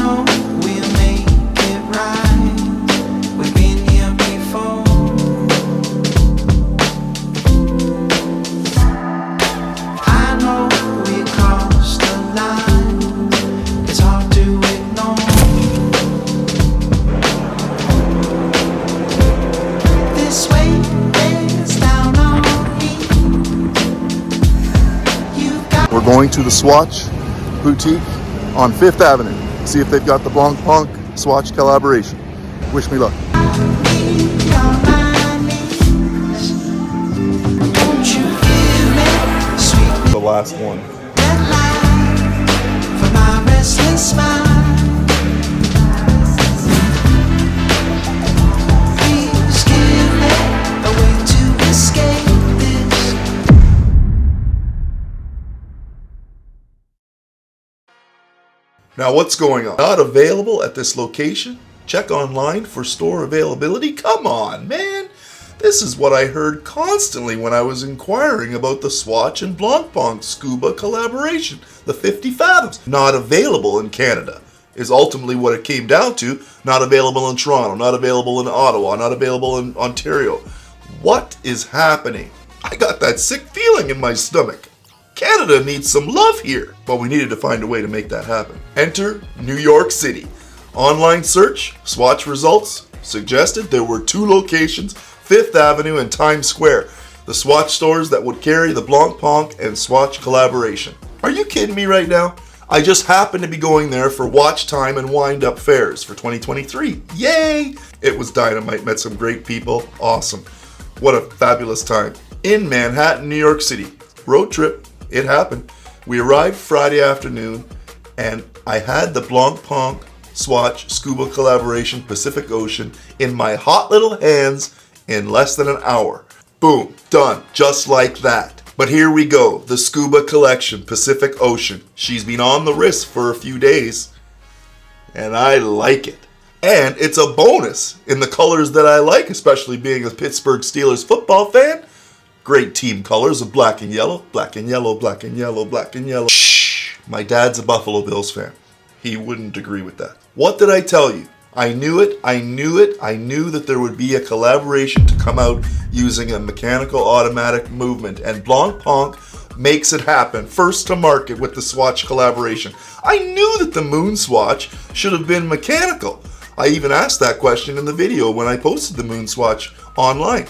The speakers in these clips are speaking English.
know we'll make it right. We've been here before. I know we crossed the line. It's hard to ignore. This way bears down on me. You've got We're going to the Swatch boutique on 5th Avenue. See if they've got the BLANCPAIN+SWATCH collaboration. Wish me luck. me on my knees. Won't you give me sweet The last one. red light for my restless mind? Please give me a way to escape this. Now what's going on? Not available at this location? Check online for store availability? Come on, man! This is what I heard constantly when I was inquiring about the Swatch and BLANCPAIN+SCUBA collaboration, the 50 Fathoms. Not available in Canada is ultimately what it came down to. Not available in Toronto, not available in Ottawa, not available in Ontario. What is happening? I got that sick feeling in my stomach. Canada needs some love here, but we needed to find a way to make that happen. Enter New York City. Online search, Swatch results suggested there were 2 locations, 5th Avenue and Times Square, the Swatch stores that would carry the BLANCPAIN+SWATCH collaboration. Are you kidding me right now? I just happened to be going there for watch time and wind up fairs for 2023. Yay! It was dynamite, met some great people, awesome. What a fabulous time. In Manhattan, New York City. Road trip. It happened. We arrived Friday afternoon, and I had the BLANCPAIN+SWATCH SCUBA collaboration Pacific Ocean in my hot little hands in less than an hour. Boom, done, just like that. But here we go, the SCUBA collection Pacific Ocean. She's been on the wrist for a few days, and I like it. And it's a bonus in the colors that I like, especially being a Pittsburgh Steelers football fan. Great team colors of black and yellow, black and yellow, black and yellow, black and yellow. Shh! My dad's a Buffalo Bills fan. He wouldn't agree with that. What did I tell you? I knew it, I knew it, I knew that there would be a collaboration to come out using a mechanical automatic movement, and BLANCPAIN makes it happen, first to market with the Swatch collaboration. I knew that the Moon Swatch should have been mechanical. I even asked that question in the video when I posted the Moon Swatch online.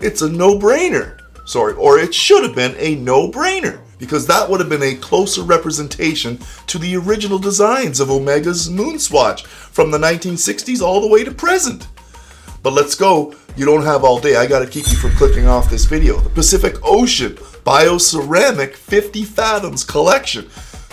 It's a no-brainer. Sorry, or it should have been a no-brainer, because that would have been a closer representation to the original designs of Omega's Moon Swatch from the 1960s all the way to present. But let's go. You don't have all day. I got to keep you from clicking off this video. The Pacific Ocean Bioceramic 50 Fathoms collection.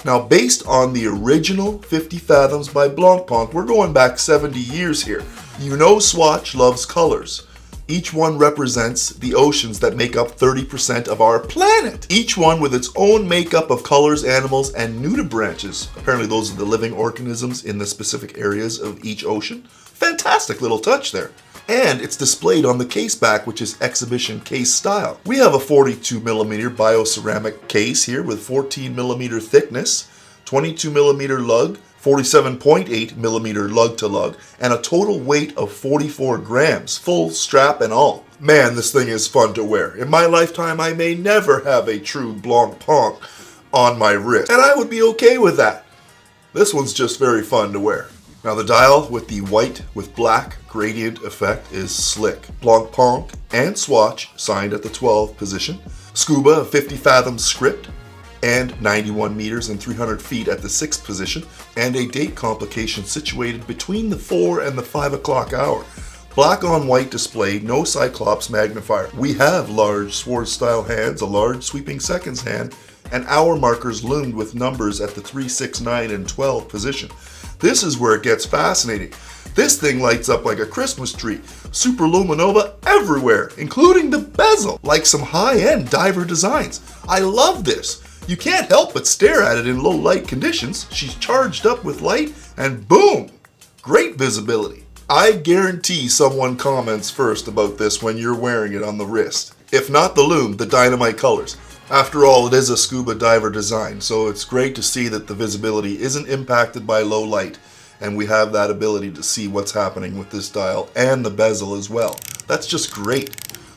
Now, based on the original 50 Fathoms by BLANCPAIN, we're going back 70 years here. You know Swatch loves colors. Each one represents the oceans that make up 30% of our planet. Each one with its own makeup of colors, animals, and nudibranches. Apparently those are the living organisms in the specific areas of each ocean. Fantastic little touch there. And it's displayed on the case back, which is exhibition case style. We have a 42mm bioceramic case here with 14mm thickness, 22mm lug, 47.8mm lug to lug, and a total weight of 44 grams, full strap and all. Man, this thing is fun to wear. In my lifetime, I may never have a true BLANCPAIN on my wrist, and I would be okay with that. This one's just very fun to wear. Now the dial with the white with black gradient effect is slick. BLANCPAIN and Swatch signed at the 12 position. SCUBA, a 50 fathom script, and 91 meters and 300 feet at the 6th position, and a date complication situated between the 4 and the 5 o'clock hour. Black on white display, no Cyclops magnifier. We have large Swords style hands, a large sweeping seconds hand, and hour markers loomed with numbers at the 3, 6, 9, and 12 position. This is where it gets fascinating. This thing lights up like a Christmas tree. Superluminova everywhere, including the bezel, like some high-end diver designs. I love this. You can't help but stare at it in low light conditions. She's charged up with light and boom, great visibility. I guarantee someone comments first about this when you're wearing it on the wrist. If not the lume, the dynamite colors. After all, it is a scuba diver design, so it's great to see that the visibility isn't impacted by low light. and we have that ability to see what's happening with this dial and the bezel as well. That's just great.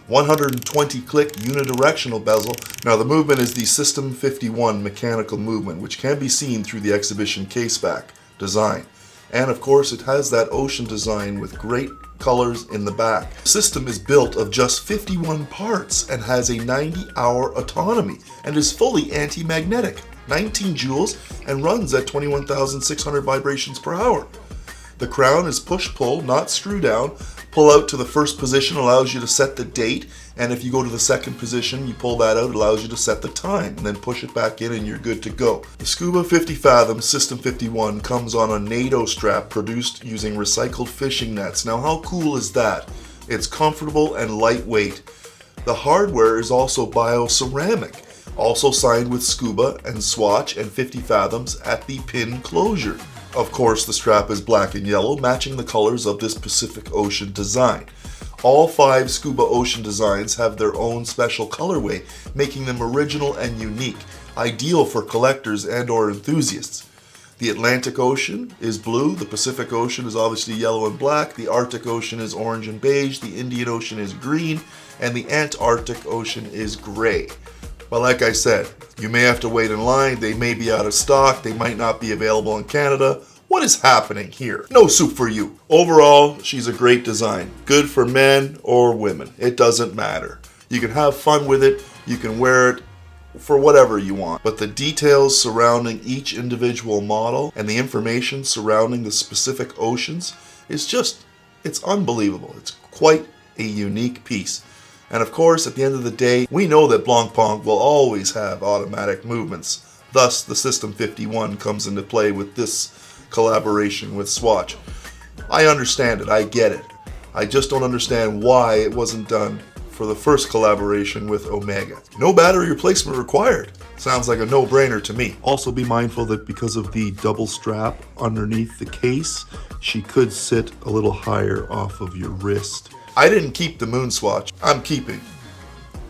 120 click unidirectional bezel. Now the movement is the System 51 mechanical movement, which can be seen through the exhibition caseback design. And of course it has that ocean design with great colors in the back. The system is built of just 51 parts and has a 90-hour autonomy and is fully anti-magnetic, 19 joules, and runs at 21,600 vibrations per hour. The crown is push-pull, not screw-down. Pull out to the first position allows you to set the date, and if you go to the second position, you pull that out, it allows you to set the time, and then push it back in and you're good to go. The Scuba 50 Fathoms System 51 comes on a NATO strap produced using recycled fishing nets. Now how cool is that? It's comfortable and lightweight. The hardware is also bioceramic, also signed with Scuba and Swatch and 50 Fathoms at the pin closure. Of course, the strap is black and yellow, matching the colors of this Pacific Ocean design. All 5 Scuba Ocean designs have their own special colorway, making them original and unique, ideal for collectors and/or enthusiasts. The Atlantic Ocean is blue, the Pacific Ocean is obviously yellow and black, the Arctic Ocean is orange and beige, the Indian Ocean is green, and the Antarctic Ocean is gray. But like I said, you may have to wait in line, they may be out of stock, they might not be available in Canada. What is happening here? No soup for you. Overall, she's a great design. Good for men or women. It doesn't matter. You can have fun with it, you can wear it for whatever you want. But the details surrounding each individual model and the information surrounding the specific oceans is just, it's unbelievable. It's quite a unique piece. And of course, at the end of the day, we know that Blancpain will always have automatic movements. Thus, the System 51 comes into play with this collaboration with Swatch. I understand it, I get it. I just don't understand why it wasn't done for the first collaboration with Omega. No battery replacement required. Sounds like a no-brainer to me. Also be mindful that because of the double strap underneath the case, she could sit a little higher off of your wrist. I didn't keep the Moon Swatch. I'm keeping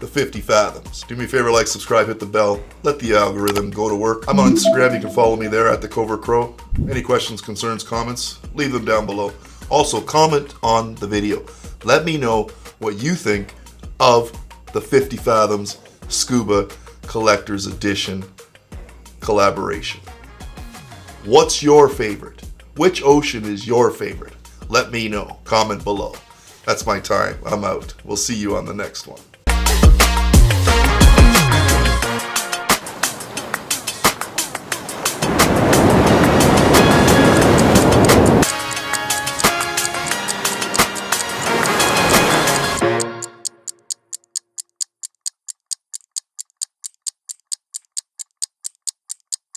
the 50 Fathoms. Do me a favor, like, subscribe, hit the bell. Let the algorithm go to work. I'm on Instagram. You can follow me there at TheCovertCrow. Any questions, concerns, comments, leave them down below. Also, comment on the video. Let me know what you think of the 50 Fathoms Scuba Collector's Edition collaboration. What's your favorite? Which ocean is your favorite? Let me know. Comment below. That's my time. I'm out. We'll see you on the next one.